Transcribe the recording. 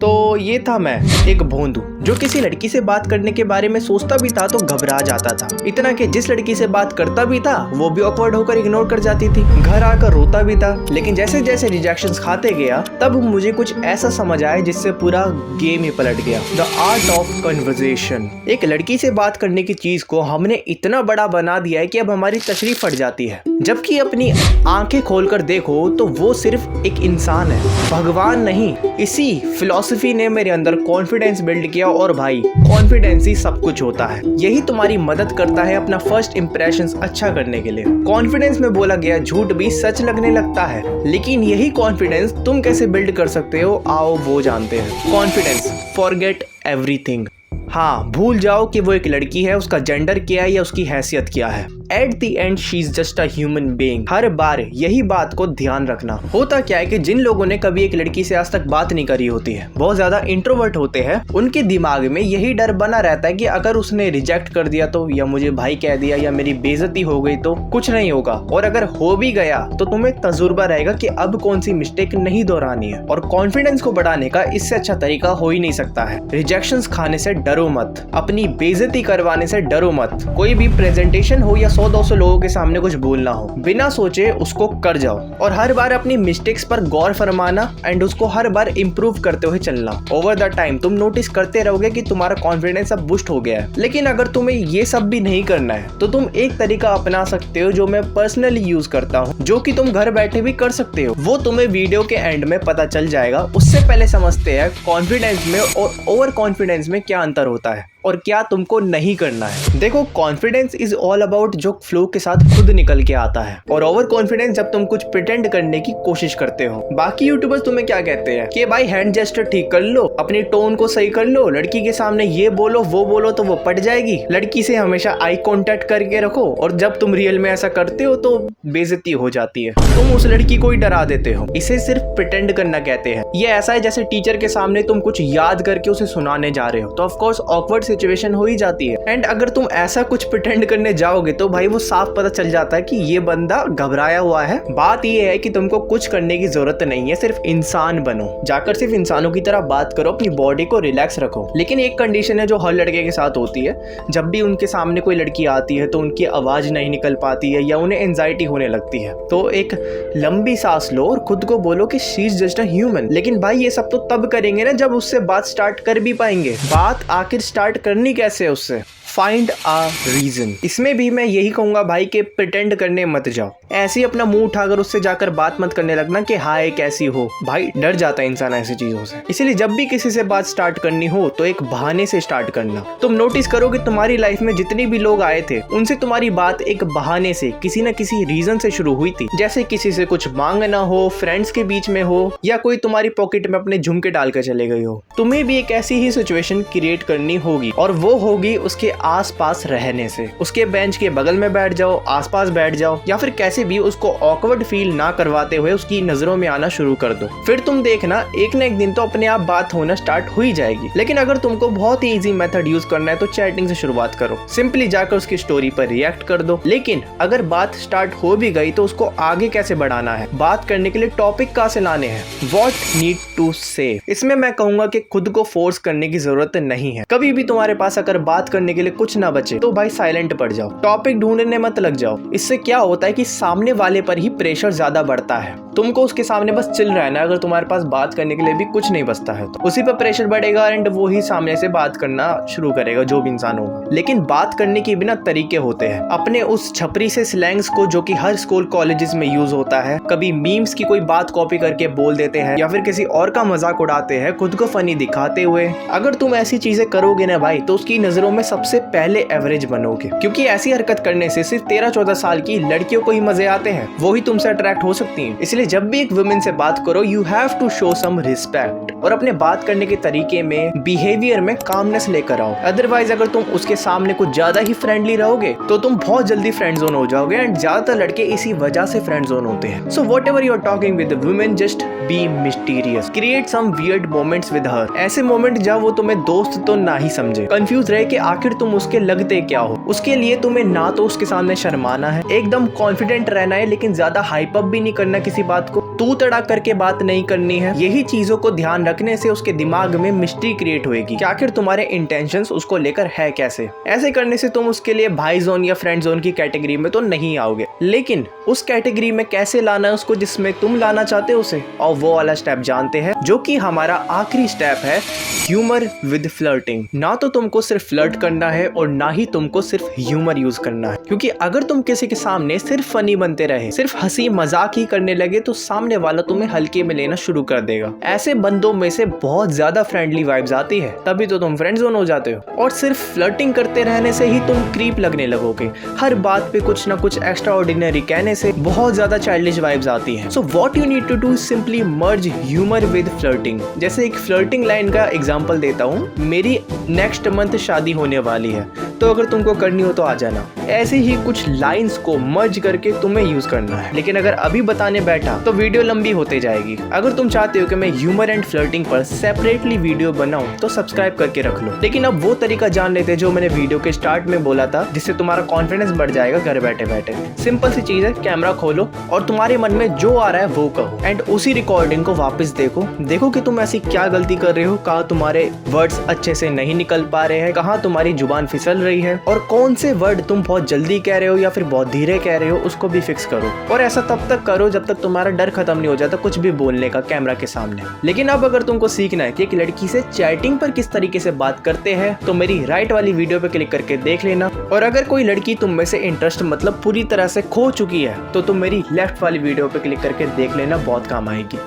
तो ये था मैं, एक भोंदू जो किसी लड़की से बात करने के बारे में सोचता भी था तो घबरा जाता था। इतना कि जिस लड़की से बात करता भी था वो भी ऑकवर्ड होकर इग्नोर कर जाती थी। घर आकर रोता भी था। लेकिन जैसे जैसे रिजेक्शंस खाते गया तब मुझे कुछ ऐसा समझ आया जिससे पूरा गेम ही पलट गया। The art of conversation. एक लड़की से बात करने की चीज को हमने इतना बड़ा बना दिया है कि अब हमारी तशरीह फट जाती है, जबकि अपनी आंखें खोलकर देखो तो वो सिर्फ एक इंसान है, भगवान नहीं। इसी फिलॉसफी ने मेरे अंदर कॉन्फिडेंस बिल्ड किया और भाई कॉन्फिडेंस ही सब कुछ होता है। यही तुम्हारी मदद करता है अपना फर्स्ट इंप्रेशंस अच्छा करने के लिए। कॉन्फिडेंस में बोला गया झूठ भी सच लगने लगता है, लेकिन यही कॉन्फिडेंस तुम कैसे बिल्ड कर सकते हो आओ वो जानते हैं। Confidence, forget everything. हाँ, भूल जाओ कि वो एक लड़की है, उसका जेंडर क्या है या उसकी हैसियत क्या है। At the end she is just a human being. हर बार यही बात को ध्यान रखना। होता क्या है कि जिन लोगों ने कभी एक लड़की से आज तक बात नहीं करी होती है, बहुत ज्यादा इंट्रोवर्ट होते हैं, उनके दिमाग में यही डर बना रहता है कि अगर उसने रिजेक्ट कर दिया तो, या मुझे भाई कह दिया, या मेरी बेइज्जती हो गई तो कुछ नहीं होगा। और अगर हो भी गया तो तुम्हें तजुर्बा रहेगा कि अब कौन सी मिस्टेक नहीं दोहरानी है। और कॉन्फिडेंस को बढ़ाने का इससे अच्छा तरीका हो ही नहीं सकता है। रिजेक्शंस खाने से डरो मत, अपनी बेइज्जती करवाने से डरो मत। कोई भी प्रेजेंटेशन हो या 100-200 लोगों के सामने कुछ बोलना हो, बिना सोचे उसको कर जाओ और हर बार अपनी मिस्टेक्स पर गौर फरमाना एंड उसको हर बार इंप्रूव करते हुए चलना। ओवर द टाइम तुम नोटिस करते रहोगे कि तुम्हारा कॉन्फिडेंस अब बूस्ट हो गया है। लेकिन अगर तुम्हें ये सब भी नहीं करना है तो तुम एक तरीका अपना सकते हो जो मैं पर्सनली यूज करता हूँ, जो कि तुम घर बैठे भी कर सकते हो। वो तुम्हें वीडियो के एंड में पता चल जाएगा। उससे पहले समझते हैं कॉन्फिडेंस में और ओवर कॉन्फिडेंस में क्या अंतर होता है और क्या तुमको नहीं करना है। देखो, कॉन्फिडेंस इज ऑल अबाउट जो फ्लो के साथ खुद निकल के आता है, और ओवर कॉन्फिडेंस जब तुम कुछ प्रिटेंड करने की कोशिश करते हो। बाकी यूट्यूबर्स तुम्हें क्या कहते हैं कि भाई हैंड जेस्चर ठीक कर लो, अपनी टोन को सही कर लो, लड़की के सामने ये बोलो वो बोलो तो वो पट जाएगी, लड़की से हमेशा आई कांटेक्ट करके रखो, और जब तुम रियल में ऐसा करते हो तो बेइज्जती हो जाती है, तुम उस लड़की को ही डरा देते हो। इसे सिर्फ प्रिटेंड करना कहते हैं। ये ऐसा है जैसे टीचर के सामने तुम कुछ याद करके उसे सुनाने जा रहे हो, तो ऑफ कोर्स ऑकवर्ड सिचुएशन हो ही जाती है। एंड अगर तुम ऐसा कुछ प्रिटेंड करने जाओगे तो भाई वो साफ पता चल जाता है कि ये बंदा घबराया हुआ है। बात ये है कि तुमको कुछ करने की जरूरत नहीं है, सिर्फ इंसान बनो, जाकर सिर्फ इंसानों की तरह बात करो, अपनी बॉडी को रिलैक्स रखो। लेकिन एक कंडीशन है जो हर लड़के के साथ होती है, जब भी उनके सामने कोई लड़की आती है तो उनकी आवाज नहीं निकल पाती है या उन्हें एंजाइटी होने लगती है, तो एक लंबी सांस लो और खुद को बोलो कि she is just a human. लेकिन भाई ये सब तो तब करेंगे ना जब उससे बात स्टार्ट कर भी पाएंगे। बात आखिर स्टार्ट करनी कैसे उससे? Find a reason. इसमें भी मैं यही कहूंगा भाई कि प्रिटेंड करने मत जाओ, ऐसे ही अपना मुंह उठाकर उससे जाकर बात मत करने लगना कि हाय कैसी हो। भाई डर जाता है इंसान ऐसी चीजों से। इसलिए जब भी किसी से बात स्टार्ट करनी हो तो एक बहाने से स्टार्ट करना। तुम नोटिस करो कि तुम्हारी लाइफ में जितने भी लोग आए थे उनसे तुम्हारी बात एक बहाने से, किसी न किसी रीजन से शुरू हुई थी। जैसे किसी से कुछ मांगना हो, फ्रेंड्स के बीच में हो, या कोई तुम्हारी पॉकेट में अपने झुमके डाल कर चले गई हो। तुम्हें भी एक ऐसी ही सिचुएशन क्रिएट करनी होगी, और वो होगी उसके आसपास रहने से। उसके बेंच के बगल में बैठ जाओ, आसपास बैठ जाओ, या फिर कैसे भी उसको ऑकवर्ड फील ना करवाते हुए उसकी नजरों में आना शुरू कर दो। फिर तुम देखना एक न एक दिन तो अपने आप बात होना स्टार्ट हो ही जाएगी। लेकिन अगर तुमको बहुत ही इजी मेथड यूज करना है तो चैटिंग से शुरुआत करो, सिंपली जाकर उसकी स्टोरी पर रिएक्ट कर दो। लेकिन अगर बात स्टार्ट हो भी गई तो उसको आगे कैसे बढ़ाना है, बात करने के लिए टॉपिक कहां से लाने हैं, व्हाट नीड टू से। इसमें मैं कहूंगा कि खुद को फोर्स करने की जरूरत नहीं है। कभी भी तुम्हारे पास अगर बात करने के लिए कुछ ना बचे तो भाई साइलेंट पड़ जाओ, टॉपिक ढूंढने मत लग जाओ। इससे क्या होता है कि सामने वाले पर ही प्रेशर ज्यादा बढ़ता है। तुमको उसके सामने बस चिल रहना है। अगर तुम्हारे पास बात करने के लिए भी कुछ नहीं बचता है तो उसी पर प्रेशर बढ़ेगा एंड वो ही सामने से बात करना शुरू करेगा, जो भी इंसान होगा। लेकिन बात करने के बिना तरीके होते हैं। अपने उस छपरी से स्लैंग्स को जो कि हर स्कूल कॉलेजेस में यूज होता है, कभी मीम्स की कोई बात कॉपी करके बोल देते हैं या फिर किसी और का मजाक उड़ाते हैं खुद को फनी दिखाते हुए। अगर तुम ऐसी चीजें करोगे ना भाई तो उसकी नजरों में सबसे पहले एवरेज बनोगे, क्योंकि ऐसी हरकत करने से सिर्फ 13-14 साल की लड़कियों को ही मजे आते हैं, वो ही तुमसे अट्रैक्ट हो सकती हैं। इसलिए जब भी एक वुमेन से बात करो you have to show some respect, और अपने बात करने के तरीके में, बिहेवियर में कामनेस लेकर आओ। अदरवाइज अगर तुम उसके सामने कुछ ज्यादा ही फ्रेंडली रहोगे तो तुम बहुत जल्दी फ्रेंड जोन हो जाओगे, एंड ज्यादातर लड़के इसी वजह से फ्रेंड जोन होते हैं। So whatever you are talking with the women, just be mysterious, create some weird moments with her. ऐसे मोमेंट जब वो तुम्हें दोस्त तो ना ही समझे, कंफ्यूज रहे कि आखिर तुम उसके लगते क्या हो। उसके लिए तुम्हें ना तो उसके सामने शर्माना है, एकदम कॉन्फिडेंट रहना है, लेकिन ज्यादा हाइप अप भी नहीं करना, किसी बात को तू तड़ा करके बात नहीं करनी है। यही चीजों को ध्यान रख रखने से उसके दिमाग में मिस्ट्री क्रिएट होगी कि आखिर तुम्हारे इंटेंशंस उसको लेकर है कैसे। ऐसे करने से तुम उसके लिए भाई जोन या फ्रेंड जोन की कैटेगरी में तो नहीं आओगे, लेकिन उस कैटेगरी में कैसे लाना है उसको जिसमें तुम लाना चाहते हो उसे, और वो वाला स्टेप जानते हैं जो कि हमारा आखिरी स्टेप है, ह्यूमर विद फ्लर्टिंग। ना तो तुमको सिर्फ फ्लर्ट करना है और ना ही तुमको सिर्फ ह्यूमर यूज करना है, क्योंकि अगर तुम किसी के सामने सिर्फ फनी बनते रहे, सिर्फ हंसी मजाक ही करने लगे तो सामने वाला तुम्हें हल्के में लेना शुरू कर देगा। ऐसे बंदों में से बहुत ज्यादा फ्रेंडली वाइब्स आती है, तभी तो तुम फ्रेंड जोन हो जाते हो। और सिर्फ फ्लर्टिंग करते रहने से ही तुम क्रीप लगने लगोगे। हर बात पे कुछ ना कुछ एक्स्ट्रा ऑर्डिनरी कहने से बहुत ज्यादा चाइल्डिश वाइब्स आती है। So what you need to do is simply merge humour with flirting. जैसे एक फ्लर्टिंग लाइन का एग्जांपल देता हूँ, मेरी नेक्स्ट मंथ शादी होने वाली है, तो अगर तुमको करनी हो तो आ जाना। ऐसे ही कुछ लाइंस को मर्ज करके तुम्हें यूज करना है, लेकिन अगर अभी बताने बैठा तो वीडियो लंबी होते जाएगी। अगर तुम चाहते हो कि मैं ह्यूमर एंड फ्लर्टिंग पर सेपरेटली वीडियो बनाऊं तो सब्सक्राइब करके रख लो। लेकिन अब वो तरीका जान लेते जो मैंने वीडियो के स्टार्ट में बोला था, जिससे तुम्हारा कॉन्फिडेंस बढ़ जाएगा घर बैठे बैठे। सिंपल सी चीज है, कैमरा खोलो और तुम्हारे मन में जो आ रहा है वो कहो, एंड उसी रिकॉर्डिंग को वापस देखो कि तुम ऐसी क्या गलती कर रहे हो, कहाँ तुम्हारे वर्ड्स अच्छे से नहीं निकल पा रहे हैं, कहाँ तुम्हारी जुबान फिसल रही है, और कौन से वर्ड तुम बहुत जल्दी कह रहे हो या फिर बहुत धीरे कह रहे हो, उसको भी फिक्स करो। और ऐसा तब तक करो जब तक तुम्हारा डर खत्म नहीं हो जाता कुछ भी बोलने का कैमरा के सामने। लेकिन अब अगर तुमको सीखना है कि एक लड़की से चैटिंग पर किस तरीके से बात करते हैं, तो मेरी राइट वाली वीडियो पे क्लिक करके देख लेना। और अगर कोई लड़की तुम में से इंटरेस्ट मतलब पूरी तरह से खो चुकी है, तो तुम मेरी लेफ्ट वाली वीडियो पे क्लिक करके देख लेना, बहुत काम आएगी।